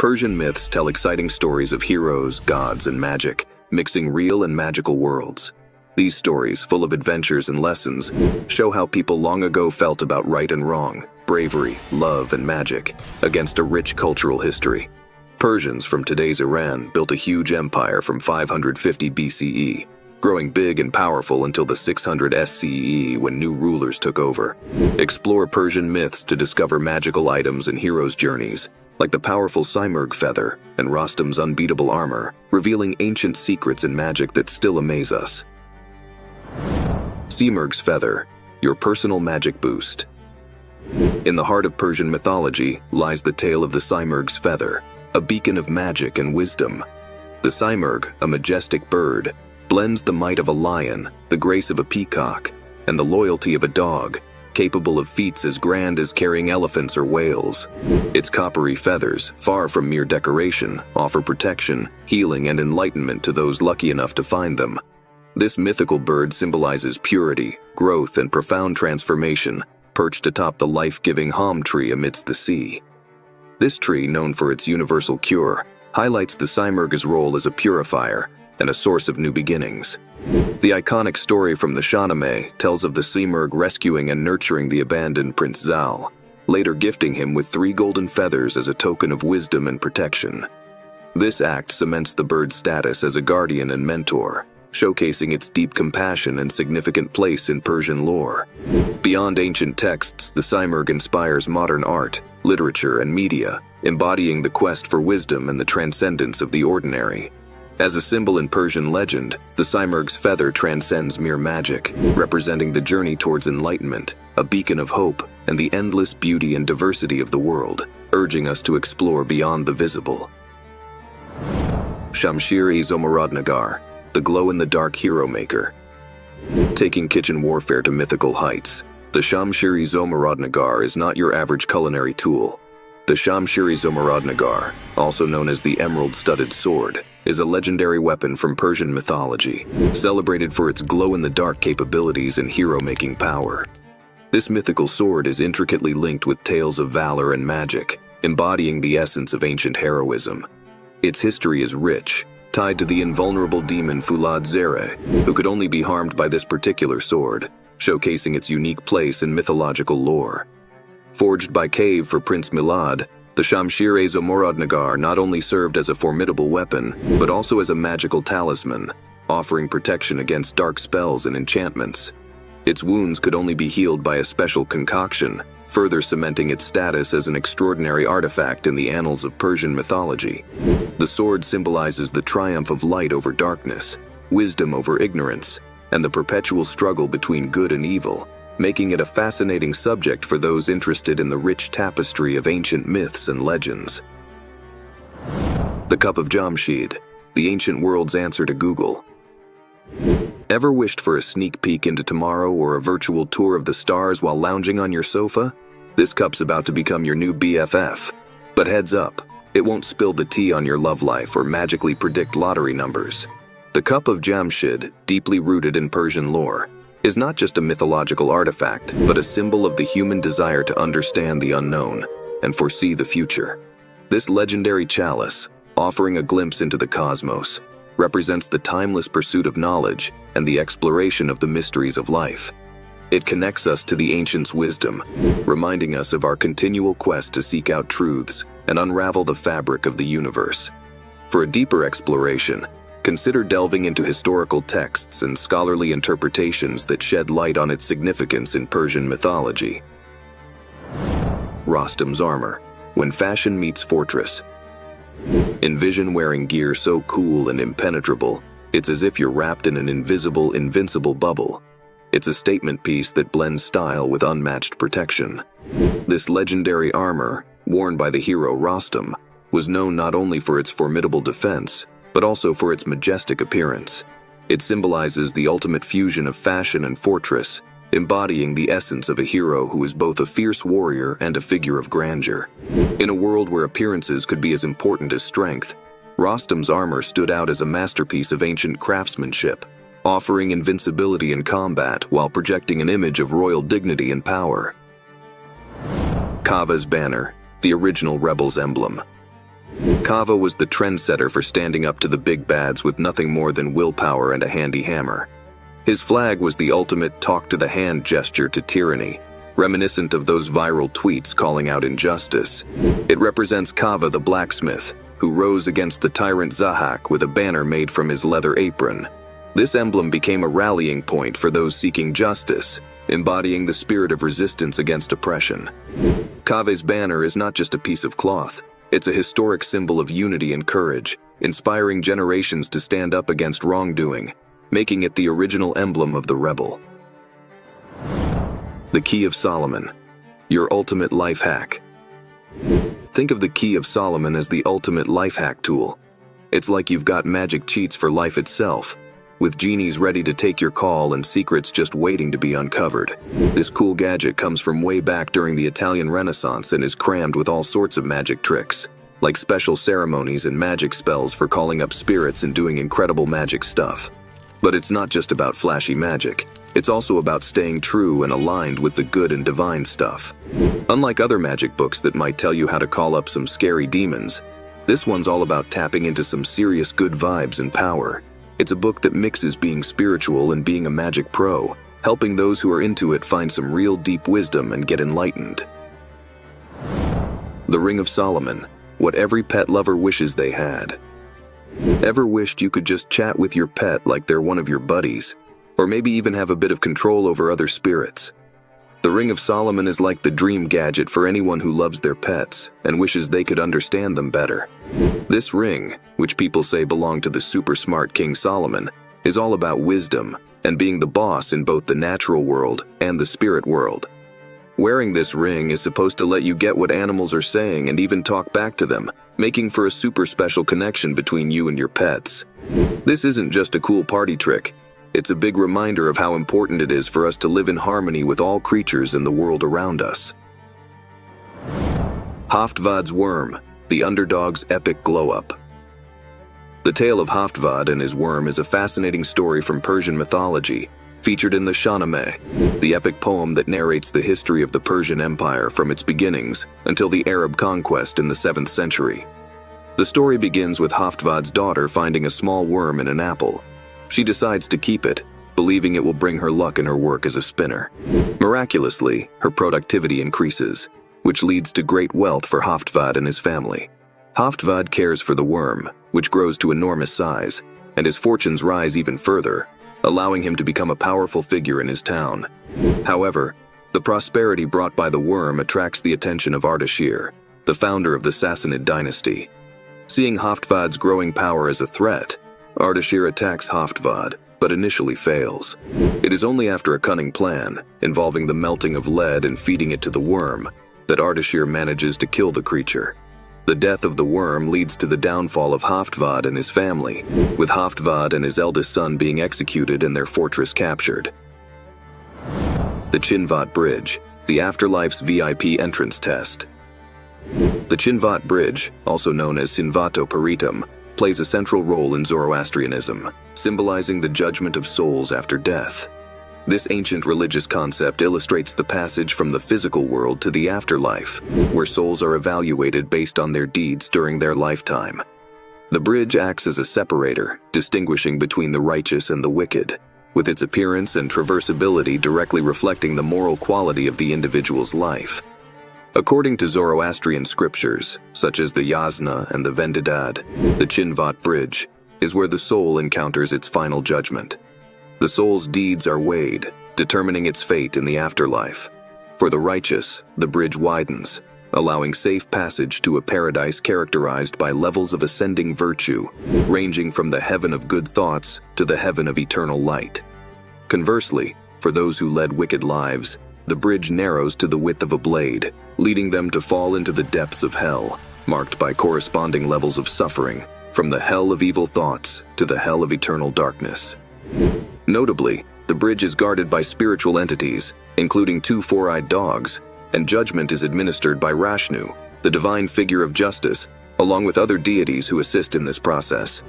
Persian myths tell exciting stories of heroes, gods, and magic, mixing real and magical worlds. These stories, full of adventures and lessons, show how people long ago felt about right and wrong, bravery, love, and magic, against a rich cultural history. Persians from today's Iran built a huge empire from 550 BCE, growing big and powerful until the 600 SCE when new rulers took over. Explore Persian myths to discover magical items and heroes' journeys, like the powerful Simurgh feather and Rostam's unbeatable armor, revealing ancient secrets and magic that still amaze us. Simurgh's feather, your personal magic boost. In the heart of Persian mythology lies the tale of the Simurgh's feather, a beacon of magic and wisdom. The Simurgh, a majestic bird, blends the might of a lion, the grace of a peacock, and the loyalty of a dog, capable of feats as grand as carrying elephants or whales. Its coppery feathers, far from mere decoration, offer protection, healing, and enlightenment to those lucky enough to find them. This mythical bird symbolizes purity, growth, and profound transformation, perched atop the life-giving Ham tree amidst the sea. This tree, known for its universal cure, highlights the Simurgh's role as a purifier and a source of new beginnings. The iconic story from the Shahnameh tells of the Simurgh rescuing and nurturing the abandoned Prince Zal, later gifting him with 3 golden feathers as a token of wisdom and protection. This act cements the bird's status as a guardian and mentor, showcasing its deep compassion and significant place in Persian lore. Beyond ancient texts, the Simurgh inspires modern art, literature, and media, embodying the quest for wisdom and the transcendence of the ordinary. As a symbol in Persian legend, the Simurgh's feather transcends mere magic, representing the journey towards enlightenment, a beacon of hope, and the endless beauty and diversity of the world, urging us to explore beyond the visible. Shamshir-e-Zomarodnagar, the glow-in-the-dark hero maker. Taking kitchen warfare to mythical heights, the Shamshir-e-Zomarodnagar is not your average culinary tool. The Shamshir-e-Zomarodnagar, also known as the emerald-studded sword, is a legendary weapon from Persian mythology, celebrated for its glow-in-the-dark capabilities and hero-making power. This mythical sword is intricately linked with tales of valor and magic, embodying the essence of ancient heroism. Its history is rich, tied to the invulnerable demon Fulad Zere, who could only be harmed by this particular sword, showcasing its unique place in mythological lore. Forged by Cave for Prince Milad, the Shamshir-e-Zomarodnagar not only served as a formidable weapon, but also as a magical talisman, offering protection against dark spells and enchantments. Its wounds could only be healed by a special concoction, further cementing its status as an extraordinary artifact in the annals of Persian mythology. The sword symbolizes the triumph of light over darkness, wisdom over ignorance, and the perpetual struggle between good and evil, making it a fascinating subject for those interested in the rich tapestry of ancient myths and legends. The Cup of Jamshid, the ancient world's answer to Google. Ever wished for a sneak peek into tomorrow or a virtual tour of the stars while lounging on your sofa? This cup's about to become your new BFF. But heads up, it won't spill the tea on your love life or magically predict lottery numbers. The Cup of Jamshid, deeply rooted in Persian lore, is not just a mythological artifact, but a symbol of the human desire to understand the unknown and foresee the future. This legendary chalice, offering a glimpse into the cosmos, represents the timeless pursuit of knowledge and the exploration of the mysteries of life. It connects us to the ancients' wisdom, reminding us of our continual quest to seek out truths and unravel the fabric of the universe. For a deeper exploration, consider delving into historical texts and scholarly interpretations that shed light on its significance in Persian mythology. Rostam's armor, when fashion meets fortress. Envision wearing gear so cool and impenetrable, it's as if you're wrapped in an invisible, invincible bubble. It's a statement piece that blends style with unmatched protection. This legendary armor, worn by the hero Rostam, was known not only for its formidable defense, but also for its majestic appearance. It symbolizes the ultimate fusion of fashion and fortress, embodying the essence of a hero who is both a fierce warrior and a figure of grandeur. In a world where appearances could be as important as strength, Rostam's armor stood out as a masterpiece of ancient craftsmanship, offering invincibility in combat while projecting an image of royal dignity and power. Kava's banner, the original rebel's emblem. Kava was the trendsetter for standing up to the big bads with nothing more than willpower and a handy hammer. His flag was the ultimate talk-to-the-hand gesture to tyranny, reminiscent of those viral tweets calling out injustice. It represents Kava the blacksmith, who rose against the tyrant Zahak with a banner made from his leather apron. This emblem became a rallying point for those seeking justice, embodying the spirit of resistance against oppression. Kava's banner is not just a piece of cloth, it's a historic symbol of unity and courage, inspiring generations to stand up against wrongdoing, making it the original emblem of the rebel. The Key of Solomon, your ultimate life hack. Think of the Key of Solomon as the ultimate life hack tool. It's like you've got magic cheats for life itself, with genies ready to take your call and secrets just waiting to be uncovered. This cool gadget comes from way back during the Italian Renaissance and is crammed with all sorts of magic tricks, like special ceremonies and magic spells for calling up spirits and doing incredible magic stuff. But it's not just about flashy magic. It's also about staying true and aligned with the good and divine stuff. Unlike other magic books that might tell you how to call up some scary demons, this one's all about tapping into some serious good vibes and power. It's a book that mixes being spiritual and being a magic pro, helping those who are into it find some real deep wisdom and get enlightened. The Ring of Solomon, what every pet lover wishes they had. Ever wished you could just chat with your pet like they're one of your buddies? Or maybe even have a bit of control over other spirits? The Ring of Solomon is like the dream gadget for anyone who loves their pets and wishes they could understand them better. This ring, which people say belonged to the super smart King Solomon, is all about wisdom and being the boss in both the natural world and the spirit world. Wearing this ring is supposed to let you get what animals are saying and even talk back to them, making for a super special connection between you and your pets. This isn't just a cool party trick. It's a big reminder of how important it is for us to live in harmony with all creatures in the world around us. Haftvad's Worm, the underdog's epic glow-up. The tale of Hafvad and his worm is a fascinating story from Persian mythology, featured in the Shahnameh, the epic poem that narrates the history of the Persian Empire from its beginnings until the Arab conquest in the 7th century. The story begins with Haftvad's daughter finding a small worm in an apple. She decides to keep it, believing it will bring her luck in her work as a spinner. Miraculously, her productivity increases, which leads to great wealth for Haftvad and his family. Haftvad cares for the worm, which grows to enormous size, and his fortunes rise even further, allowing him to become a powerful figure in his town. However, the prosperity brought by the worm attracts the attention of Ardashir, the founder of the Sassanid dynasty. Seeing Haftvad's growing power as a threat, Ardashir attacks Haftvad, but initially fails. It is only after a cunning plan, involving the melting of lead and feeding it to the worm, that Ardashir manages to kill the creature. The death of the worm leads to the downfall of Haftvad and his family, with Haftvad and his eldest son being executed and their fortress captured. The Chinvat Bridge, the Afterlife's VIP entrance test. The Chinvat Bridge, also known as Sinvato Paritam, plays a central role in Zoroastrianism, symbolizing the judgment of souls after death. This ancient religious concept illustrates the passage from the physical world to the afterlife, where souls are evaluated based on their deeds during their lifetime. The bridge acts as a separator, distinguishing between the righteous and the wicked, with its appearance and traversability directly reflecting the moral quality of the individual's life. According to Zoroastrian scriptures, such as the Yasna and the Vendidad, the Chinvat Bridge is where the soul encounters its final judgment. The soul's deeds are weighed, determining its fate in the afterlife. For the righteous, the bridge widens, allowing safe passage to a paradise characterized by levels of ascending virtue, ranging from the heaven of good thoughts to the heaven of eternal light. Conversely, for those who led wicked lives, the bridge narrows to the width of a blade, leading them to fall into the depths of hell, marked by corresponding levels of suffering, from the hell of evil thoughts to the hell of eternal darkness. Notably, the bridge is guarded by spiritual entities, including 2 four-eyed dogs, and judgment is administered by Rashnu, the divine figure of justice, along with other deities who assist in this process.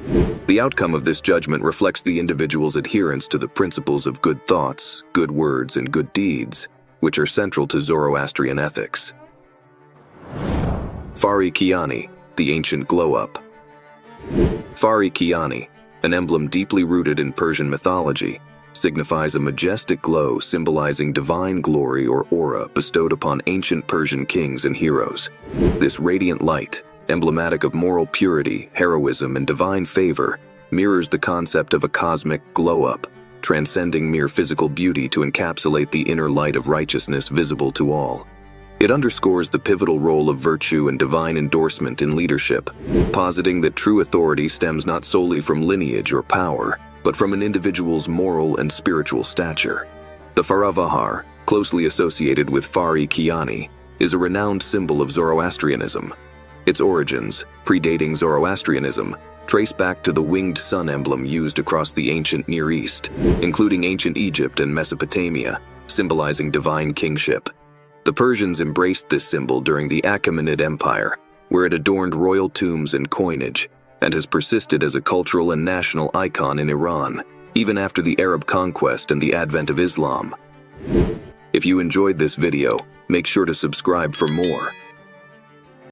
The outcome of this judgment reflects the individual's adherence to the principles of good thoughts, good words, and good deeds, which are central to Zoroastrian ethics. Fari Kiani, the ancient glow-up. Fari Kiani, an emblem deeply rooted in Persian mythology, signifies a majestic glow symbolizing divine glory or aura bestowed upon ancient Persian kings and heroes. This radiant light, emblematic of moral purity, heroism, and divine favor, mirrors the concept of a cosmic glow-up, transcending mere physical beauty to encapsulate the inner light of righteousness visible to all. It underscores the pivotal role of virtue and divine endorsement in leadership, positing that true authority stems not solely from lineage or power, but from an individual's moral and spiritual stature. The Faravahar, closely associated with Fari Kiani, is a renowned symbol of Zoroastrianism. Its origins, predating Zoroastrianism, trace back to the winged sun emblem used across the ancient Near East, including ancient Egypt and Mesopotamia, symbolizing divine kingship. The Persians embraced this symbol during the Achaemenid Empire, where it adorned royal tombs and coinage, and has persisted as a cultural and national icon in Iran, even after the Arab conquest and the advent of Islam. If you enjoyed this video, make sure to subscribe for more.